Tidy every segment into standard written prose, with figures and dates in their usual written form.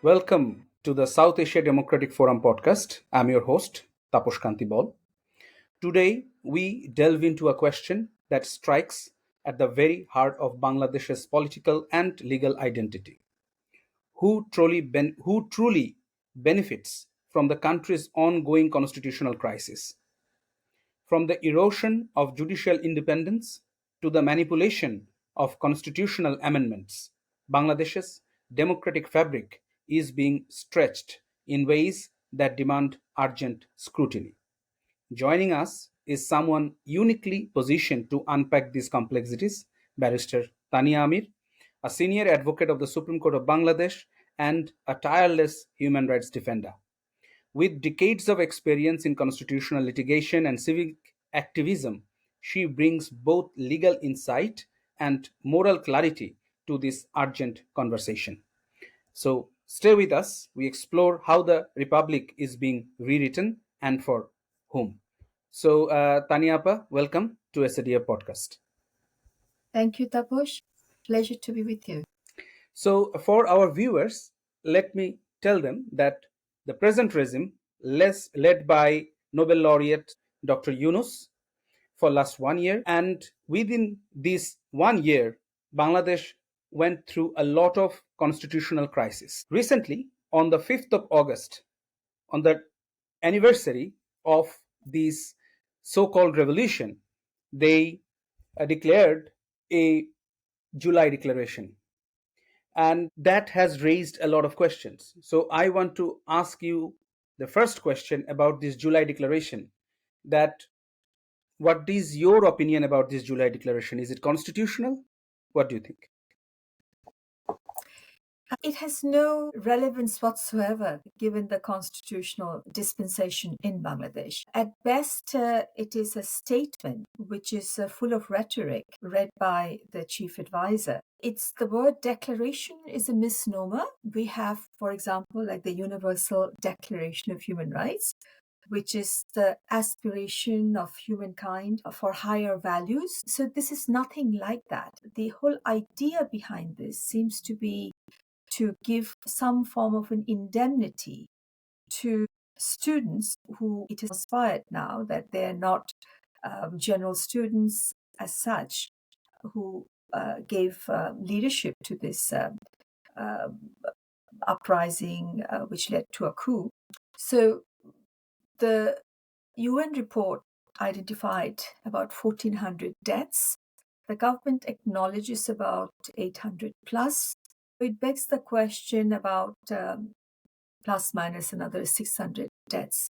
Welcome to the South Asia Democratic Forum podcast. I'm your host, Tapas Kanti Baul. Today, we delve into a question that strikes at the very heart of Bangladesh's political and legal identity. Who truly benefits from the country's ongoing constitutional crisis? From the erosion of judicial independence to the manipulation of constitutional amendments, Bangladesh's democratic fabric is being stretched in ways that demand urgent scrutiny. Joining us is someone uniquely positioned to unpack these complexities, Barrister Tania Amir, a senior advocate of the Supreme Court of Bangladesh and a tireless human rights defender. With decades of experience in constitutional litigation and civic activism, she brings both legal insight and moral clarity to this urgent conversation. So, stay with us. We explore how the Republic is being rewritten and for whom. So, Tanya Appa, welcome to SADF podcast. Thank you, Taposh. Pleasure to be with you. So, for our viewers, let me tell them that the present regime, led by Nobel laureate Dr. Yunus, for last 1 year, and within this 1 year, Bangladesh went through a lot of constitutional crisis. Recently, on the 5th of August, on the anniversary of this so-called revolution, they declared a July declaration, and that has raised a lot of questions. So I want to ask you the first question about this July declaration, that what is your opinion about this July declaration? Is it constitutional? What do you think? It has no relevance whatsoever given the constitutional dispensation in Bangladesh. At best, it is a statement which is full of rhetoric read by the chief advisor. It's the word declaration is a misnomer. We have, for example, like the Universal Declaration of Human Rights, which is the aspiration of humankind for higher values. So this is nothing like that. The whole idea behind this seems to be to give some form of an indemnity to students who it is inspired now that they're not general students as such who gave leadership to this uprising which led to a coup. So the UN report identified about 1,400 deaths. The government acknowledges about 800 plus. It begs the question about plus minus another 600 deaths.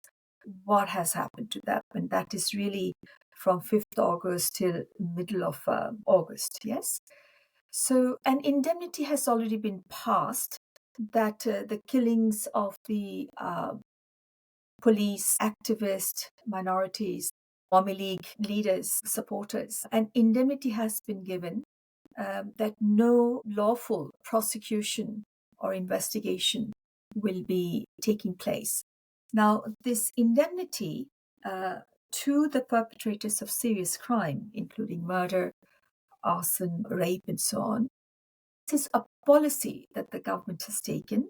What has happened to that? And that is really from 5th August till middle of August, yes? So an indemnity has already been passed that the killings of the police, activists, minorities, Awami League leaders, supporters, an indemnity has been given that no lawful prosecution or investigation will be taking place. Now, this indemnity to the perpetrators of serious crime, including murder, arson, rape, and so on, this is a policy that the government has taken.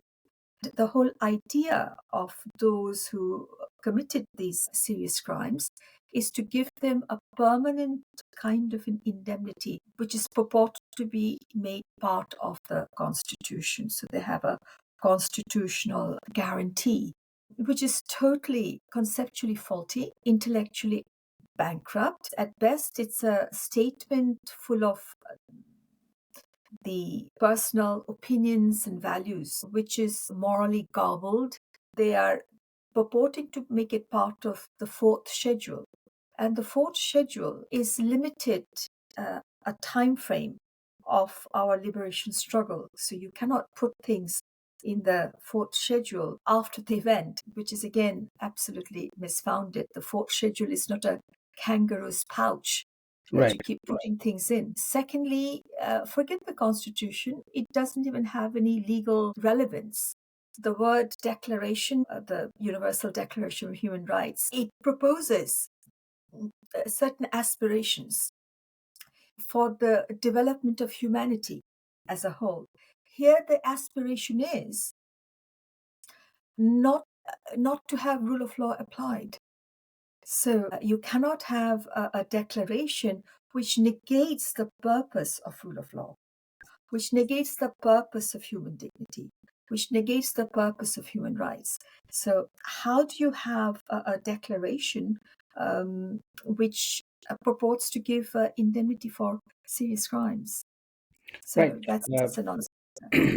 The whole idea of those who committed these serious crimes is to give them a permanent kind of an indemnity, which is purported to be made part of the Constitution. So they have a constitutional guarantee, which is totally conceptually faulty, intellectually bankrupt. At best, it's a statement full of the personal opinions and values, which is morally garbled. They are purporting to make it part of the fourth schedule. And the fourth schedule is limited a time frame of our liberation struggle. So you cannot put things in the fourth schedule after the event, which is again absolutely misfounded. The fourth schedule is not a kangaroo's pouch that Right. you keep putting things in. Secondly, forget the Constitution. It doesn't even have any legal relevance. The word declaration, the Universal Declaration of Human Rights, it proposes certain aspirations for the development of humanity as a whole. Here, the aspiration is not to have rule of law applied. So you cannot have a declaration which negates the purpose of rule of law, which negates the purpose of human dignity, which negates the purpose of human rights. So how do you have a declaration which purports to give indemnity for serious crimes? So Right. that's a nonsense.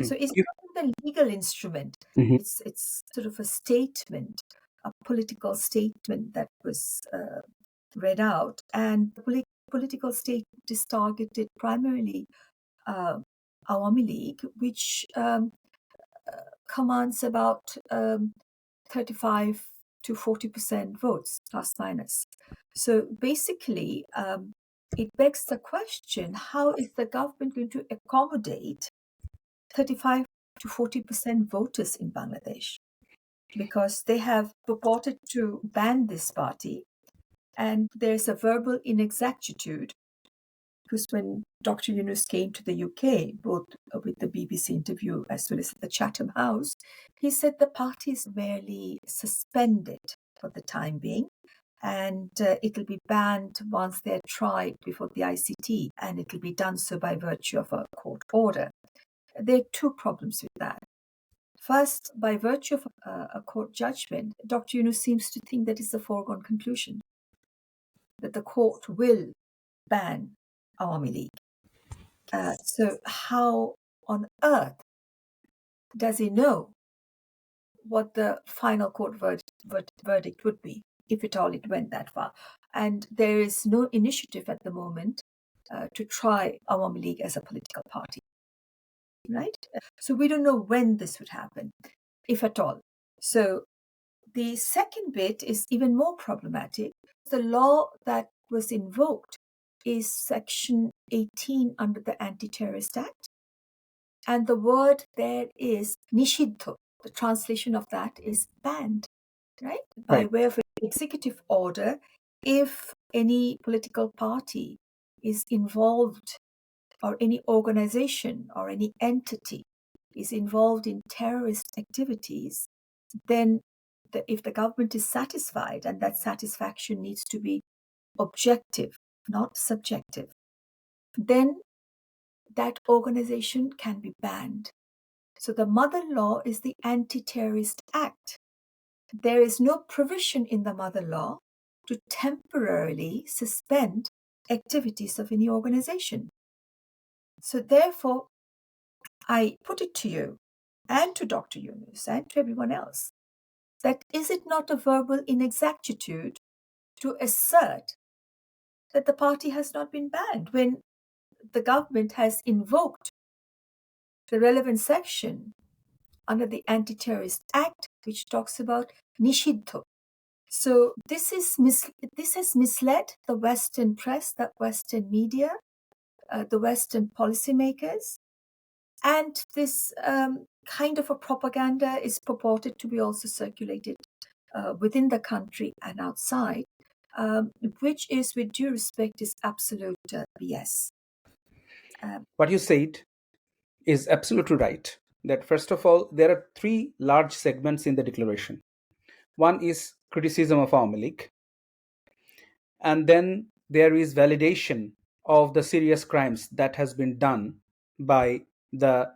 So it's If- not a legal instrument. Mhm. It's sort of a statement, a political statement that was read out, and the political statement is targeted primarily Awami League, which commands about 35 to 40% votes, plus minus. So basically, it begs the question, how is the government going to accommodate 35 to 40% voters in Bangladesh? Because they have purported to ban this party, and there's a verbal inexactitude. Because when Dr. Yunus came to the UK, both with the BBC interview as well as at the Chatham House, he said the party is merely suspended for the time being, and it'll be banned once they're tried before the ICT, and it'll be done so by virtue of a court order. There are two problems with that. First, by virtue of a court judgment, Dr. Yunus seems to think that it's a foregone conclusion, that the court will ban Awami League. So how on earth does he know what the final court verdict would be, if at all it went that far? And there is no initiative at the moment to try Awami League as a political party, right? So we don't know when this would happen, if at all. So the second bit is even more problematic. The law that was invoked is Section 18 under the Anti-Terrorist Act. And the word there is nishidho. The translation of that is banned, right? By Right. way of an executive order, if any political party is involved, or any organization or any entity is involved in terrorist activities, then if the government is satisfied, and that satisfaction needs to be objective, not subjective, then that organization can be banned. So the mother law is the Anti-Terrorist Act. There is no provision in the mother law to temporarily suspend activities of any organization. So therefore, I put it to you and to Dr. Yunus and to everyone else, that is it not a verbal inexactitude to assert that the party has not been banned when the government has invoked the relevant section under the Anti-Terrorist Act, which talks about nishidho. So this has misled the Western press, the Western media, the Western policymakers, and this kind of a propaganda is purported to be also circulated within the country and outside, which is, with due respect, is absolute BS. What you said is absolutely right. That first of all, there are three large segments in the declaration. One is criticism of Awami League, and then there is validation of the serious crimes that has been done by the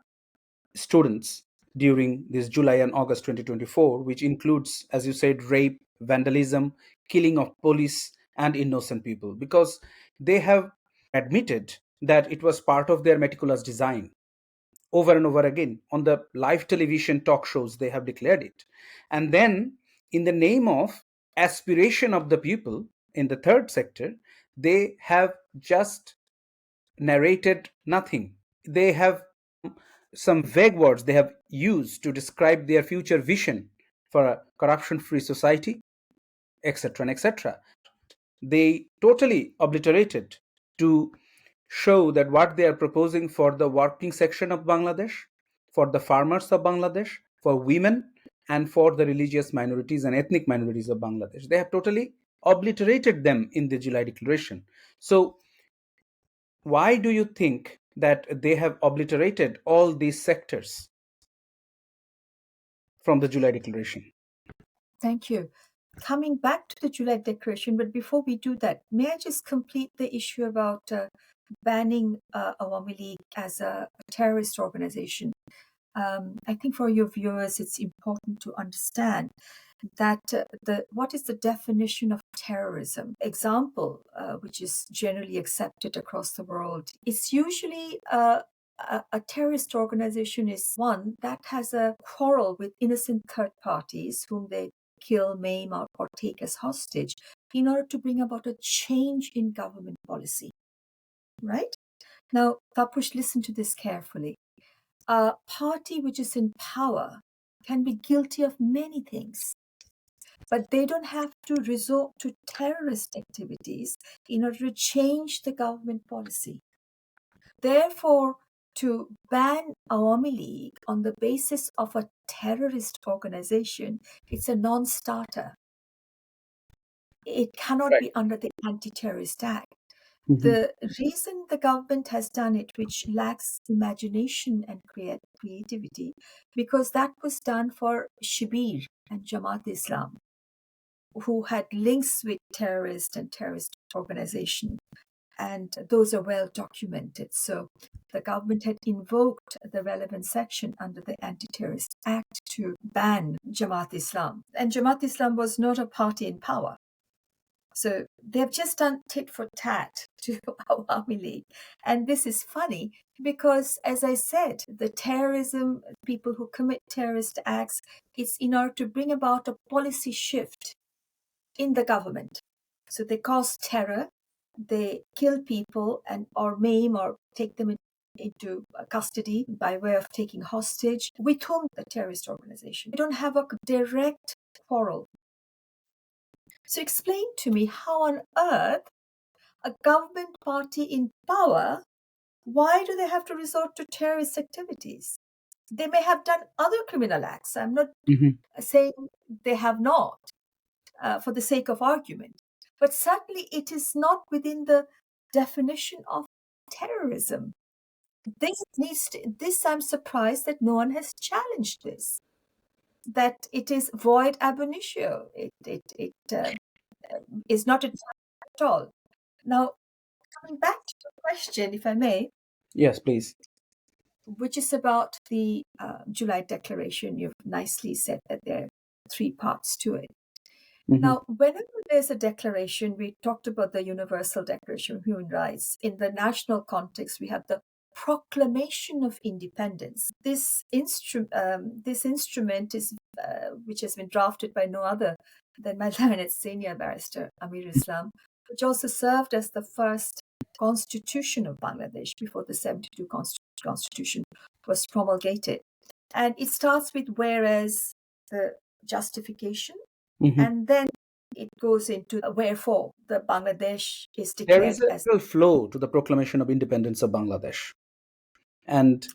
students during this July and August 2024, which includes, as you said, rape, vandalism, killing of police and innocent people, because they have admitted that it was part of their meticulous design. Over and over again on the live television talk shows, they have declared it. And then, in the name of aspiration of the people in the third sector, they have just narrated nothing. They have some vague words they have used to describe their future vision for a corruption free society, etc. and etc. They totally obliterated to show that what they are proposing for the working section of Bangladesh, for the farmers of Bangladesh, for women, and for the religious minorities and ethnic minorities of Bangladesh. They have totally obliterated them in the July Declaration. So, why do you think that they have obliterated all these sectors from the July Declaration? Thank you. Coming back to the July Declaration, but before we do that, may I just complete the issue about banning Awami League as a terrorist organization? I think for your viewers, it's important to understand that what is the definition of terrorism? Example, which is generally accepted across the world, it's usually a terrorist organization is one that has a quarrel with innocent third parties whom they kill, maim, or take as hostage in order to bring about a change in government policy. Right? Now, Tapush, listen to this carefully. A party which is in power can be guilty of many things, but they don't have to resort to terrorist activities in order to change the government policy. Therefore, to ban Awami League on the basis of a terrorist organization, it's a non-starter. It cannot Right. be under the Anti-Terrorist Act. Mhm. The reason the government has done it, which lacks imagination and creativity, because that was done for Shibir and Jamaat Islam, who had links with terrorist and terrorist organization, and those are well documented. So the government had invoked the relevant section under the Anti-Terrorist Act to ban Jamaat Islam. And Jamaat Islam was not a party in power. So they've just done tit for tat to Awami League. And this is funny because, as I said, the terrorism, people who commit terrorist acts, it's in order to bring about a policy shift in the government. So they cause terror, they kill people and or maim or take them into custody by way of taking hostage with whom the terrorist organization. They don't have a direct quarrel. So explain to me how on earth a government party in power, why do they have to resort to terrorist activities? They may have done other criminal acts. I'm not saying they have not, for the sake of argument. But certainly it is not within the definition of terrorism. This I'm surprised that no one has challenged this, that it is void ab initio. It is not a term at all. Now, coming back to the question, if I may, Yes, please. which is about the July Declaration. You've nicely said that there are three parts to it. Now, whenever there's a declaration, we talked about the Universal Declaration of Human Rights. In the national context, we have the Proclamation of Independence. This instrument is, which has been drafted by no other than my learned senior barrister Amir Islam, which also served as the first constitution of Bangladesh before the 72 constitution was promulgated. And it starts with whereas, the justification, and then it goes into wherefore the Bangladesh is There declared is a as. real flow to the proclamation of independence of Bangladesh. And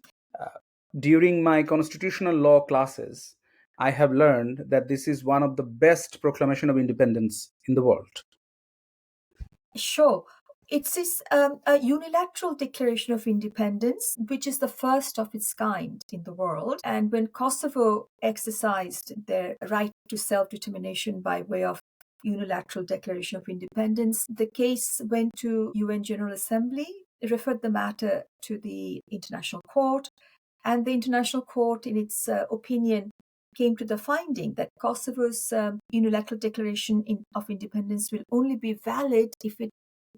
during my constitutional law classes, I have learned that this is one of the best proclamation of independence in the world. Sure. It's a unilateral declaration of independence, which is the first of its kind in the world. And when Kosovo exercised their right to self-determination by way of unilateral declaration of independence, the case went to UN General Assembly, referred the matter to the International Court, and the International Court, in its opinion, came to the finding that Kosovo's unilateral declaration of independence will only be valid if it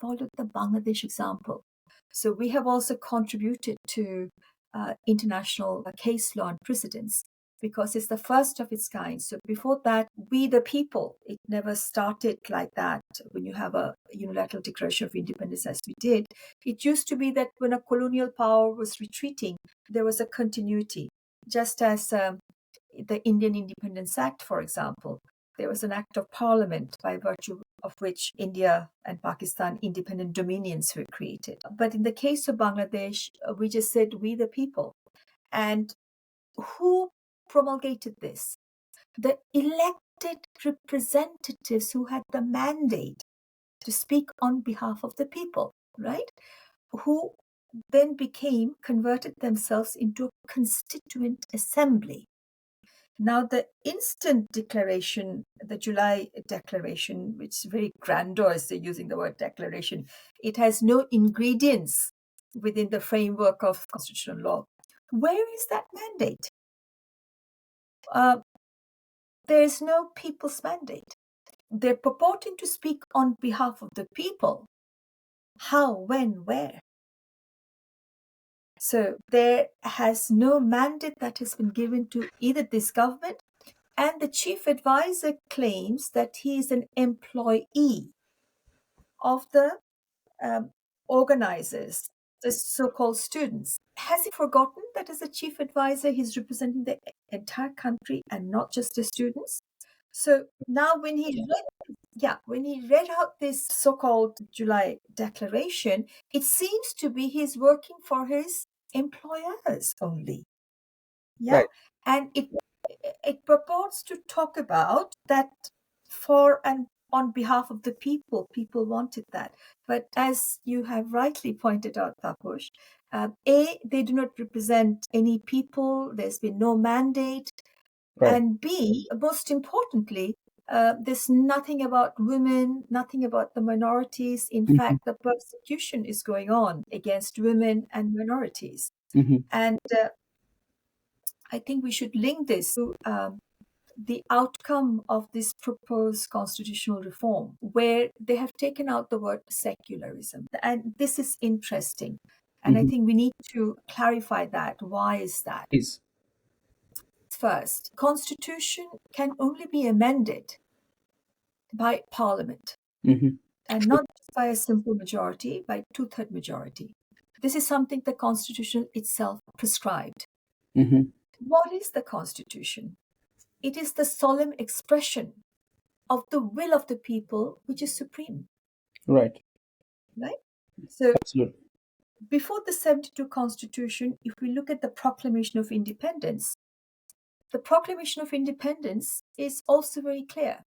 followed the Bangladesh example. So we have also contributed to international case law and precedents because it's the first of its kind. So before that, we the people, it never started like that. When you have a unilateral declaration of independence as we did, it used to be that when a colonial power was retreating, there was a continuity. Just as the Indian Independence Act, for example, there was an act of parliament by virtue of which India and Pakistan independent dominions were created. But in the case of Bangladesh, we just said, we the people. And who promulgated this? The elected representatives who had the mandate to speak on behalf of the people, right? Who then converted themselves into a constituent assembly. Now, the instant declaration, the July declaration, which is very grandiose, they're using the word declaration, it has no ingredients within the framework of constitutional law. Where is that mandate? There is no people's mandate. They're purporting to speak on behalf of the people. How, when, where? So there has no mandate that has been given to either this government, and the chief advisor claims that he is an employee of the organizers, the so-called students. Has he forgotten that as a chief advisor, he's representing the entire country and not just the students? So now when he read out this so-called July declaration, it seems to be he's working for his employers only. Yeah. Right. And it purports to talk about that for and on behalf of the people. People wanted that. But as you have rightly pointed out, Taposh, A, they do not represent any people. There's been no mandate. Right. And B, most importantly, there's nothing about women, nothing about the minorities. In Mhm. fact, the persecution is going on against women and minorities. Mhm. And I think we should link this to the outcome of this proposed constitutional reform, where they have taken out the word secularism. And this is interesting. And I Mhm. think we need to clarify that. Why is that? Please. First, constitution can only be amended by parliament, Mhm. and not just by a simple majority, by two-third majority. This is something the constitution itself prescribed. Mhm. What is the constitution? It is the solemn expression of the will of the people, which is supreme. Right. Right? So Absolutely. before the 72 constitution, if we look at the Proclamation of Independence, the Proclamation of Independence is also very clear.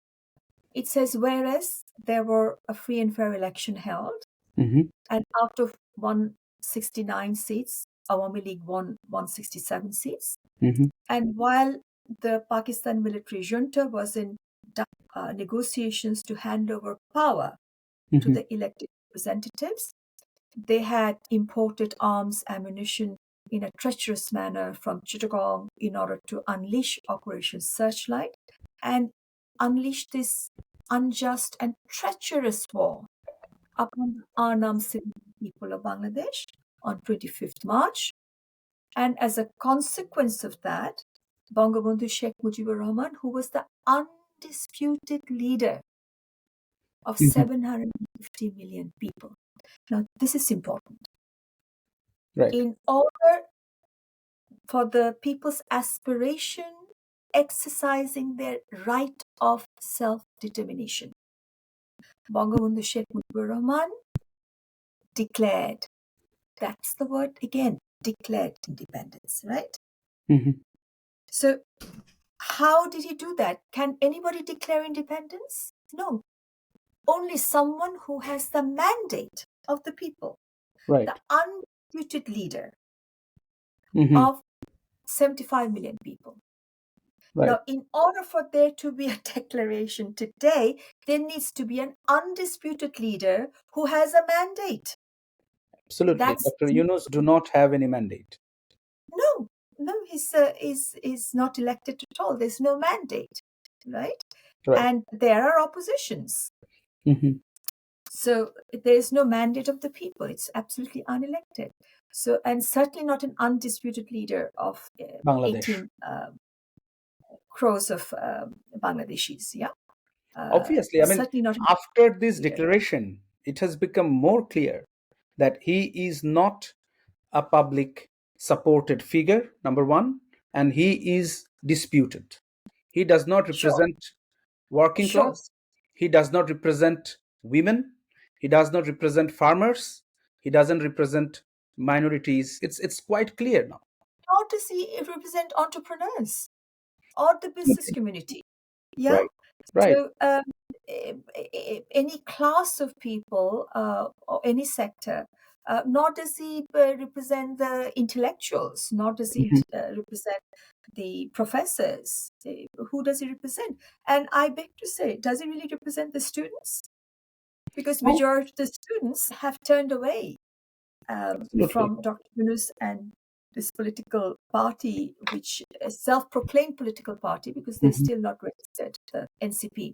It says, whereas there were a free and fair election held, Mhm. and out of 169 seats, Awami League won 167 seats. Mhm. And while the Pakistan military junta was in negotiations to hand over power to Mhm. the elected representatives, they had imported arms, ammunition in a treacherous manner from Chittagong in order to unleash Operation Searchlight and unleash this unjust and treacherous war upon the unarmed civilian people of Bangladesh on 25th March. And as a consequence of that, Bangabandhu Sheikh Mujibur Rahman, who was the undisputed leader of Mhm. 750 million people. Now, this is important. Right. In order for the people's aspiration exercising their right of self-determination, Bangabandhu Sheikh Mujibur Rahman declared, that's the word again, declared independence, right? Mhm. So how did he do that? Can anybody declare independence? No. Only someone who has the mandate of the people, the Right. undisputed leader Mhm. of 75 million people. Right. Now, in order for there to be a declaration today, there needs to be an undisputed leader who has a mandate. Absolutely. That's Dr. Yunus do not have any mandate. no, no, he's not elected at all. There's no mandate, right? Right. And there are oppositions. Mhm. So there's no mandate of the people. It's absolutely unelected. So, and certainly not an undisputed leader of Bangladesh. 18 crores of Bangladeshis. Yeah. Obviously, I mean, Certainly not. after this Yes. declaration, it has become more clear that he is not a public supported figure, number one, and he is disputed. He does not Sure. represent working Sure. class. He does not represent women. He does not represent farmers. He doesn't represent minorities. It's quite clear now. How does he represent entrepreneurs or the business Nothing. community? Yeah. Right. Right. So any class of people or any sector, nor does he represent the intellectuals, nor does he represent the professors. Who does he represent? And I beg to say, does he really represent the students? Because No, majority of the students have turned away absolutely. from Dr. Yunus and this political party, which is a self-proclaimed political party, because they're Mhm, still not registered, the NCP.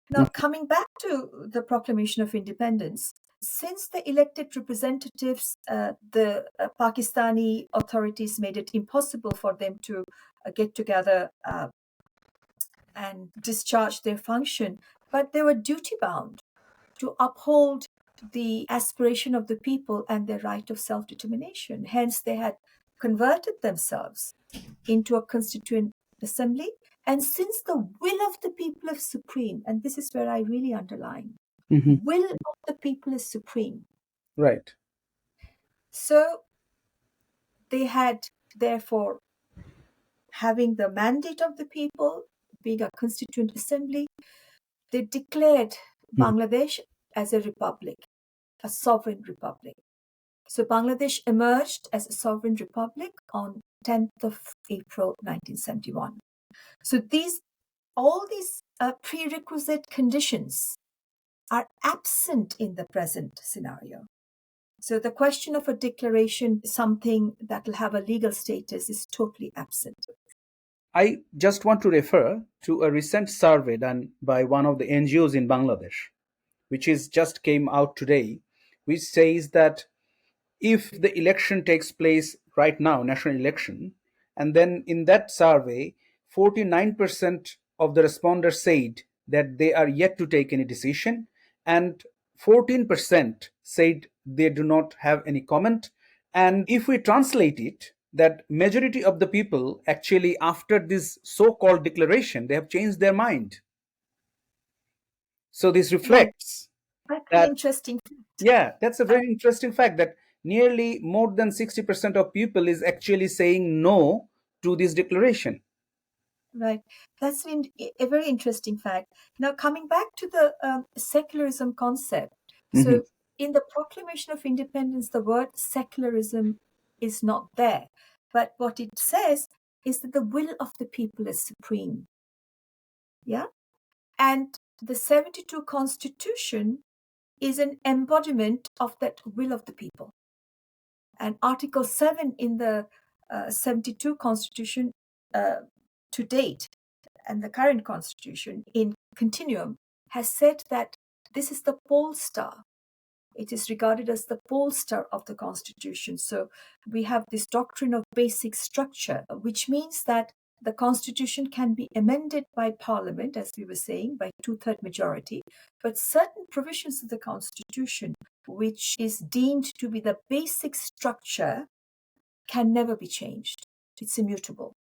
Now, mhm, coming back to the Proclamation of Independence, since the elected representatives, the Pakistani authorities made it impossible for them to get together and discharge their function, but they were duty bound to uphold the aspiration of the people and their right of self-determination. Hence, they had converted themselves into a constituent assembly. And since the will of the people is supreme, and this is where I really underline, mhm. will of the people is supreme. Right. So they had, therefore, having the mandate of the people, being a constituent assembly, they declared Mhm. Bangladesh as a republic, a sovereign republic. So Bangladesh emerged as a sovereign republic on 10th of April 1971. So all these prerequisite conditions are absent in the present scenario. So the question of a declaration, something that will have a legal status, is totally absent. I just want to refer to a recent survey done by one of the NGOs in Bangladesh, which is just came out today, which says that if the election takes place right now, national election, and then in that survey, 49% of the responders said that they are yet to take any decision, and 14% said they do not have any comment. And if we translate it, that majority of the people actually, after this so-called declaration, they have changed their mind. So this Well, reflects that's an that, interesting fact. yeah, that's a very interesting fact, that nearly more than 60% of people is actually saying no to this declaration. Right. That's a very interesting fact. Now, coming back to the secularism concept. Hmm. So, in the Proclamation of Independence, the word secularism is not there. But what it says is that the will of the people is supreme. Yeah. And the 72 Constitution is an embodiment of that will of the people. And Article 7 in the 72 Constitution to date, and the current constitution in continuum, has said that this is the pole star. It is regarded as the pole star of the constitution. So we have this doctrine of basic structure, which means that the constitution can be amended by parliament, as we were saying, by two-third majority, but certain provisions of the constitution, which is deemed to be the basic structure, can never be changed. It's immutable.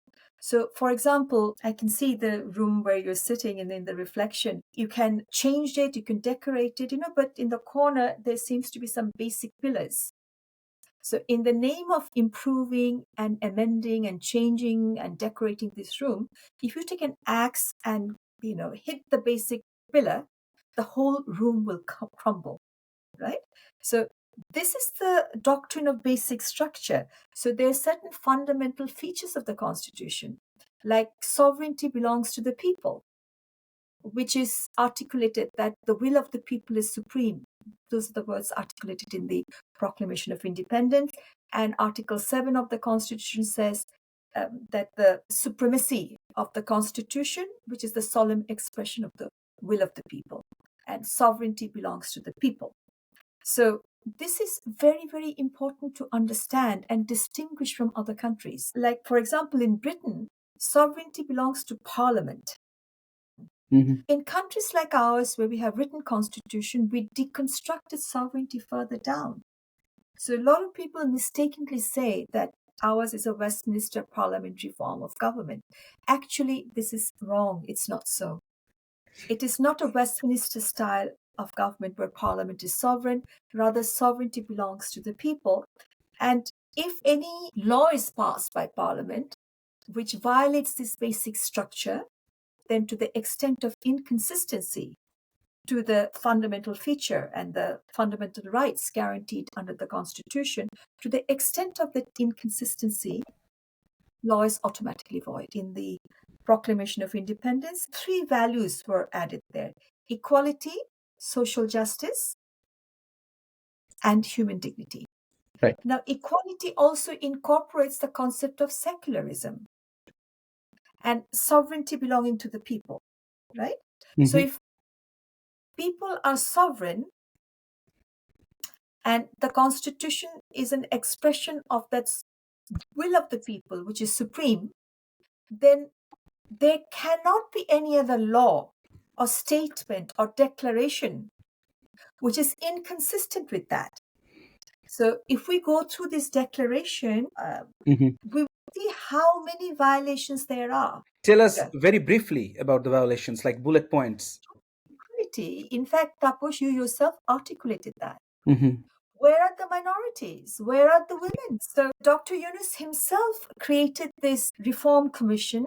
So, for example, I can see the room where you're sitting and in the reflection. You can change it, you can decorate it, but in the corner, there seems to be some basic pillars. So, in the name of improving and amending and changing and decorating this room, if you take an axe and, hit the basic pillar, the whole room will crumble, right? So, this is the doctrine of basic structure. So there are certain fundamental features of the Constitution, like sovereignty belongs to the people, which is articulated that the will of the people is supreme. Those are the words articulated in the Proclamation of Independence. And Article 7 of the Constitution says that the supremacy of the Constitution, which is the solemn expression of the will of the people, and sovereignty belongs to the people. So this is very, very important to understand and distinguish from other countries. Like, for example, in Britain, sovereignty belongs to Parliament. Hmm. In countries like ours, where we have written constitution, we deconstructed sovereignty further down. So a lot of people mistakenly say that ours is a Westminster parliamentary form of government. Actually, this is wrong. It's not so. It is not a Westminster style of government where parliament is sovereign. Rather, sovereignty belongs to the people. And if any law is passed by parliament which violates this basic structure, then to the extent of inconsistency, to the fundamental feature and the fundamental rights guaranteed under the Constitution, to the extent of the inconsistency, law is automatically void. In the Proclamation of Independence, 3 values were added there: equality, social justice, and human dignity. Right. Now, equality also incorporates the concept of secularism and sovereignty belonging to the people, right? So if people are sovereign and the Constitution is an expression of that will of the people, which is supreme, then there cannot be any other law or statement or declaration which is inconsistent with that. So if we go through this declaration, we will see how many violations there are. Tell us very briefly about the violations, like bullet points. In fact, Tapas, you yourself articulated that. Where are the minorities? Where are the women? So Dr. Yunus himself created this reform commission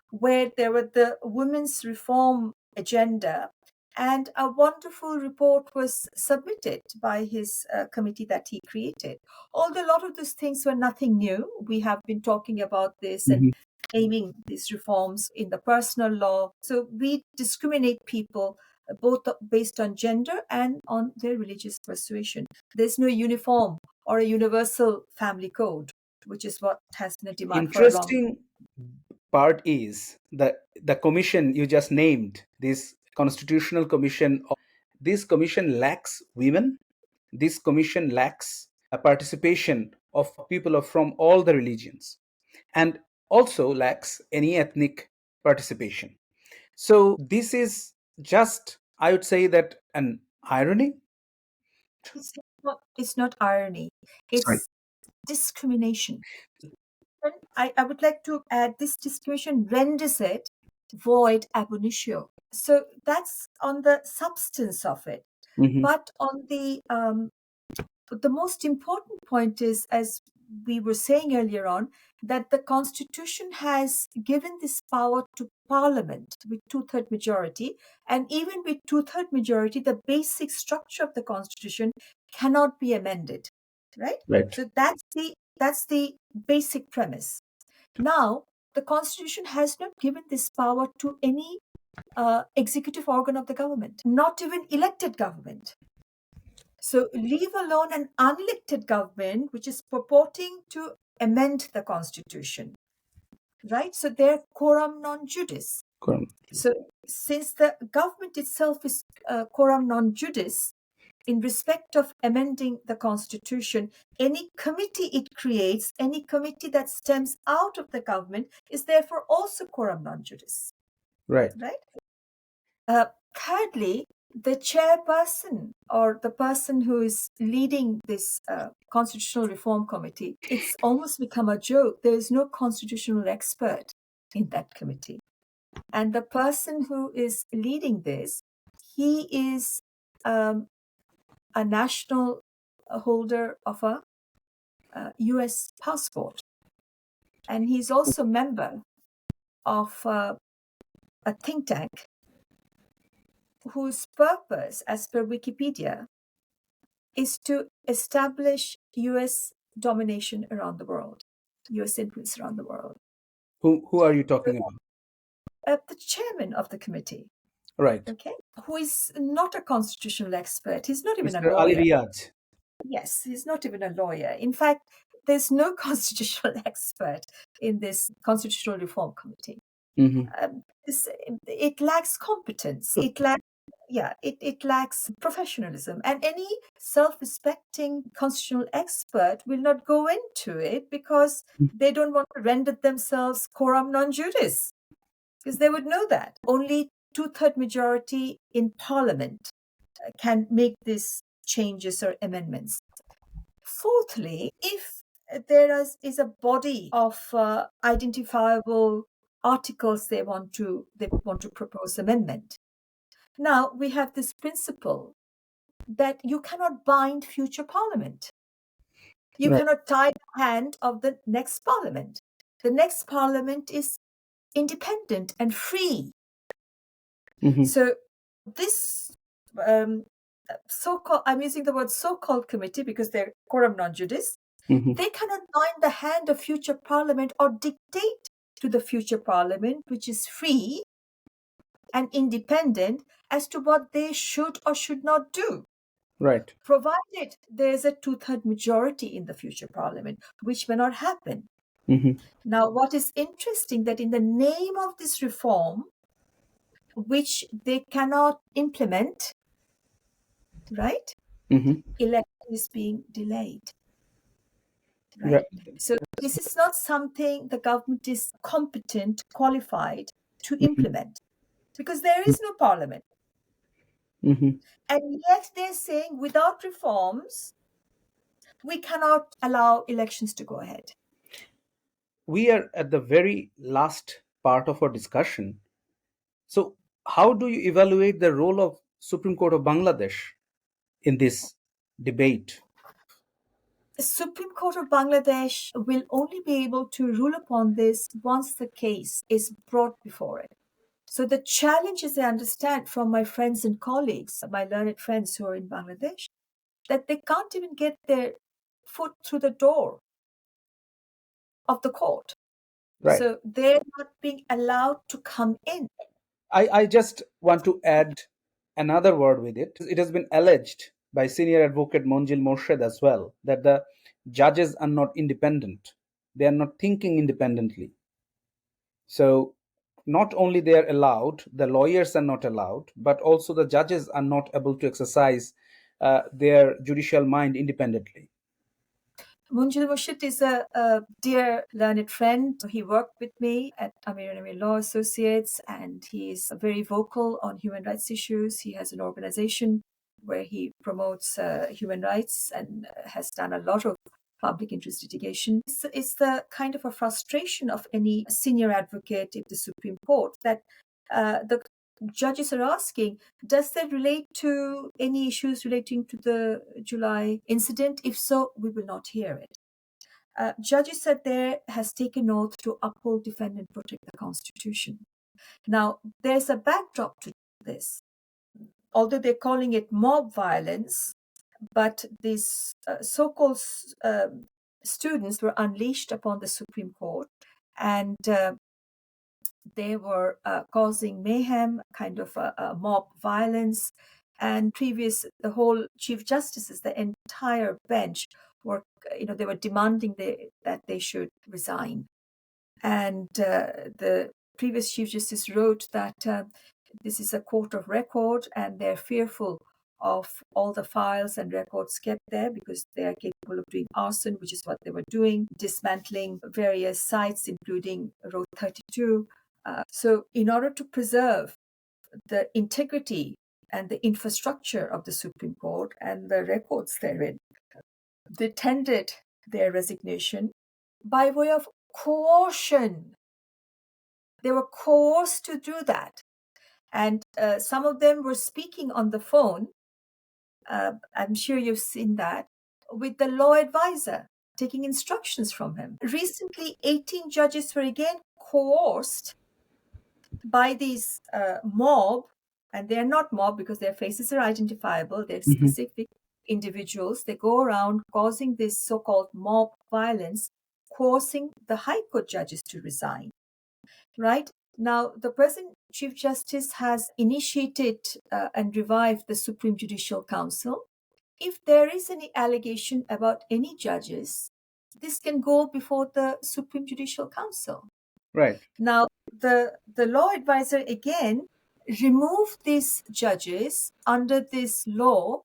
where there were the women's reform agenda, and a wonderful report was submitted by his committee that he created. Although a lot of these things were nothing new, we have been talking about this and aiming these reforms in the personal law. So we discriminate people both based on gender and on their religious persuasion. There's no uniform or a universal family code, which is what has been a demand for a long time. Interesting part is the commission you just named, this constitutional commission. This commission lacks women. This commission lacks a participation of people from all the religions, and also lacks any ethnic participation. So this is just, I would say, that an irony. It's not irony. It's discrimination. I would like to add, this discrimination renders it void ab initio. So that's on the substance of it. But on the most important point is, as we were saying earlier on, that the Constitution has given this power to Parliament with 2/3 majority, and even with 2/3 majority, the basic structure of the Constitution cannot be amended, right? So that's the basic premise. Now, the Constitution has not given this power to any executive organ of the government, not even elected government. So leave alone an unelected government which is purporting to amend the Constitution, right? So they're coram non judice. So since the government itself is coram non judice, in respect of amending the Constitution, any committee it creates, any committee that stems out of the government, is therefore also coram non judice. Right. Thirdly, the chairperson or the person who is leading this constitutional reform committee, it's almost become a joke. There is no constitutional expert in that committee. And the person who is leading this, he is a national holder of a US passport. And he's also a member of a think tank whose purpose, as per Wikipedia, is to establish US domination around the world, US influence around the world. Who are you talking about? The chairman of the committee. Right. Okay. Who is not a constitutional expert. He's not even Mr. a lawyer. Ali Riyaz. Yes, he's not even a lawyer. In fact, there's no constitutional expert in this constitutional reform committee. It lacks competence. It lacks professionalism, and any self-respecting constitutional expert will not go into it because they don't want to render themselves coram non judice, because they would know that only 2/3 majority in Parliament can make these changes or amendments. Fourthly, if there is a body of identifiable articles they want to propose amendment. Now we have this principle that you cannot bind future Parliament. You cannot tie the hand of the next Parliament. The next Parliament is independent and free. So this so-called, I'm using the word so-called committee because they're quorum non-judice, they cannot bind the hand of future parliament or dictate to the future parliament, which is free and independent, as to what they should or should not do. Right. Provided there's a two-third majority in the future parliament, which may not happen. Now, what is interesting that in the name of this reform, which they cannot implement, right? Election is being delayed, right? Right. So this is not something the government is competent, qualified to implement, because there is no parliament. And yet they're saying without reforms, we cannot allow elections to go ahead. We are at the very last part of our discussion. So, how do you evaluate the role of Supreme Court of Bangladesh in this debate? The Supreme Court of Bangladesh will only be able to rule upon this once the case is brought before it. So the challenges I understand from my friends and colleagues, my learned friends who are in Bangladesh, that they can't even get their foot through the door of the court. Right. So they're not being allowed to come in. I just want to add another word with it. It has been alleged by senior advocate Monjil Morshed as well that the judges are not independent. They are not thinking independently. So not only they are allowed, the lawyers are not allowed, but also the judges are not able to exercise their judicial mind independently. Munjil Murshid is a dear learned friend. He worked with me at Amir Law Associates, and he is very vocal on human rights issues. He has an organization where he promotes human rights and has done a lot of public interest litigation. It's the kind of a frustration of any senior advocate in the Supreme Court that the judges are asking, does that relate to any issues relating to the July incident? If so, we will not hear it. Judges said there has taken oath to uphold, defend, and protect the Constitution. Now, there's a backdrop to this. Although they're calling it mob violence, but these so-called students were unleashed upon the Supreme Court, and they were causing mayhem, kind of a mob violence. And the whole chief justices, the entire bench were, they were demanding that they should resign. And the previous chief justice wrote that this is a court of record, and they're fearful of all the files and records kept there because they are capable of doing arson, which is what they were doing, dismantling various sites, including Road 32. So in order to preserve the integrity and the infrastructure of the Supreme Court and the records therein, they tendered their resignation by way of coercion. They were coerced to do that. And some of them were speaking on the phone, I'm sure you've seen that, with the law advisor, taking instructions from him. Recently, 18 judges were again coerced by these mob, and they're not mob because their faces are identifiable, they're specific individuals. They go around causing this so-called mob violence, coercing the High Court judges to resign. Right? Now, the present Chief Justice has initiated and revived the Supreme Judicial Council. If there is any allegation about any judges, this can go before the Supreme Judicial Council. Right. Now, the law advisor again removed these judges under this law,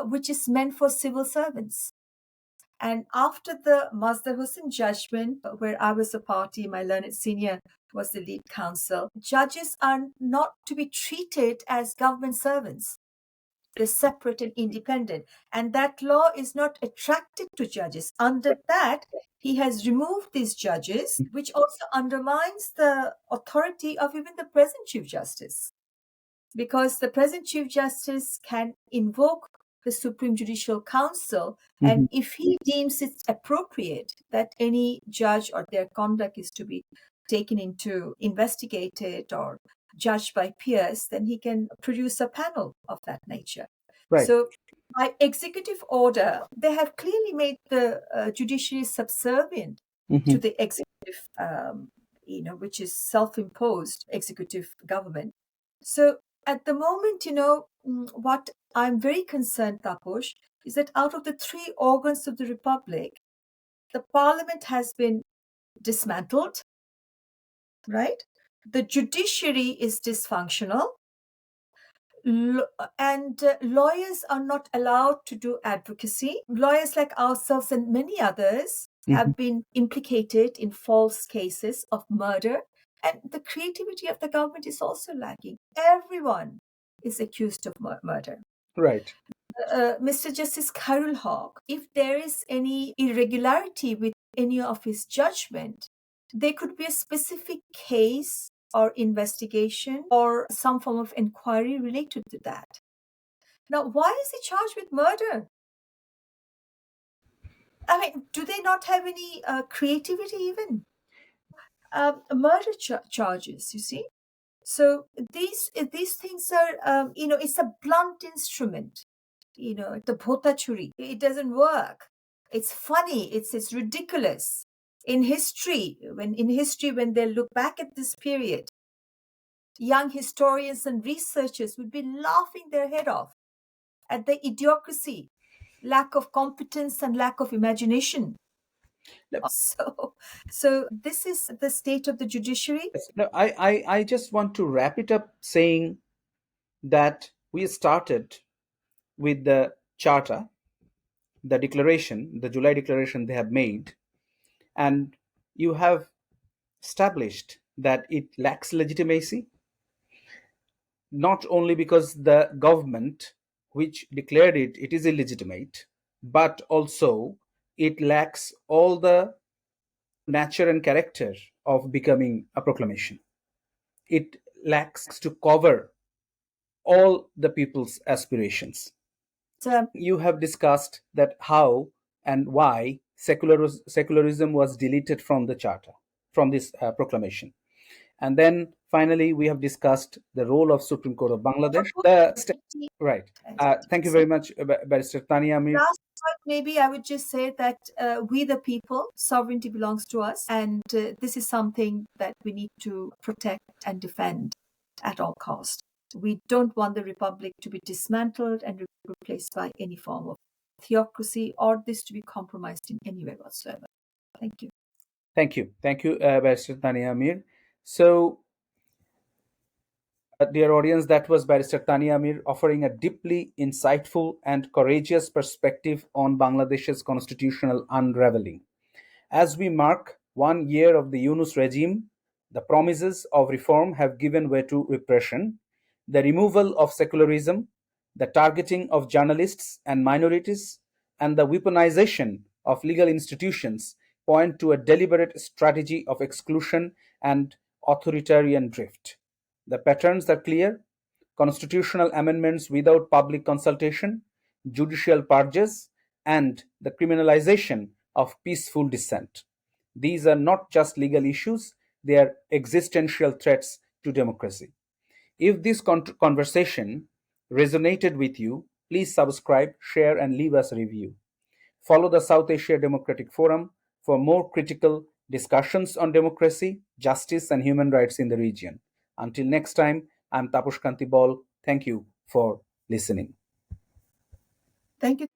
which is meant for civil servants. And after the Mazda Hussain judgment, where I was a party, my learned senior was the lead counsel, judges are not to be treated as government servants. They're separate and independent. And that law is not attractive to judges. Under that, he has removed these judges, which also undermines the authority of even the present Chief Justice. Because the present Chief Justice can invoke the Supreme Judicial Council, and if he deems it appropriate that any judge or their conduct is to be taken into, investigated, or judged by peers, then he can produce a panel of that nature. Right. So by executive order, they have clearly made the judiciary subservient to the executive, which is self-imposed executive government. So at the moment, what I'm very concerned, Taposh, is that out of the three organs of the Republic, the parliament has been dismantled, right? The judiciary is dysfunctional, and lawyers are not allowed to do advocacy. Lawyers like ourselves and many others have been implicated in false cases of murder, and the creativity of the government is also lacking. Everyone is accused of murder. Right. Mr. Justice Khairul Haq, if there is any irregularity with any of his judgment, there could be a specific case or investigation or some form of inquiry related to that. Now, why is he charged with murder? I mean, do they not have any creativity even? Murder charges, you see. So these things are, it's a blunt instrument. The bhotachuri, it doesn't work. It's funny. It's ridiculous. In history, when they look back at this period, young historians and researchers would be laughing their head off at the idiocracy, lack of competence, and lack of imagination. So this is the state of the judiciary. No, I just want to wrap it up saying that we started with the charter, the declaration, the July declaration they have made, and you have established that it lacks legitimacy, not only because the government which declared it is illegitimate, but also it lacks all the nature and character of becoming a proclamation. It lacks to cover all the people's aspirations. You have discussed that how and why secularism was deleted from the charter, from this proclamation. And then finally, we have discussed the role of Supreme Court of Bangladesh. Right. Thank you very much, Barrister Tania Amir. Last point, maybe I would just say that we the people, sovereignty belongs to us, and this is something that we need to protect and defend at all cost. We don't want the republic to be dismantled and replaced by any form of theocracy or this to be compromised in any way whatsoever. Thank you. Thank you. Thank you, Barrister Tania Amir. So, dear audience, that was Barrister Tania Amir offering a deeply insightful and courageous perspective on Bangladesh's constitutional unraveling. As we mark 1 year of the Yunus regime, the promises of reform have given way to repression, the removal of secularism, the targeting of journalists and minorities, and the weaponization of legal institutions point to a deliberate strategy of exclusion and authoritarian drift. The patterns are clear: constitutional amendments without public consultation, judicial purges, and the criminalization of peaceful dissent. These are not just legal issues, they are existential threats to democracy. If this conversation resonated with you, please subscribe, share, and leave us a review. Follow the South Asia Democratic Forum for more critical discussions on democracy, justice, and human rights in the region. Until next time, I'm Tapas Kanti Baul. Thank you for listening. Thank you.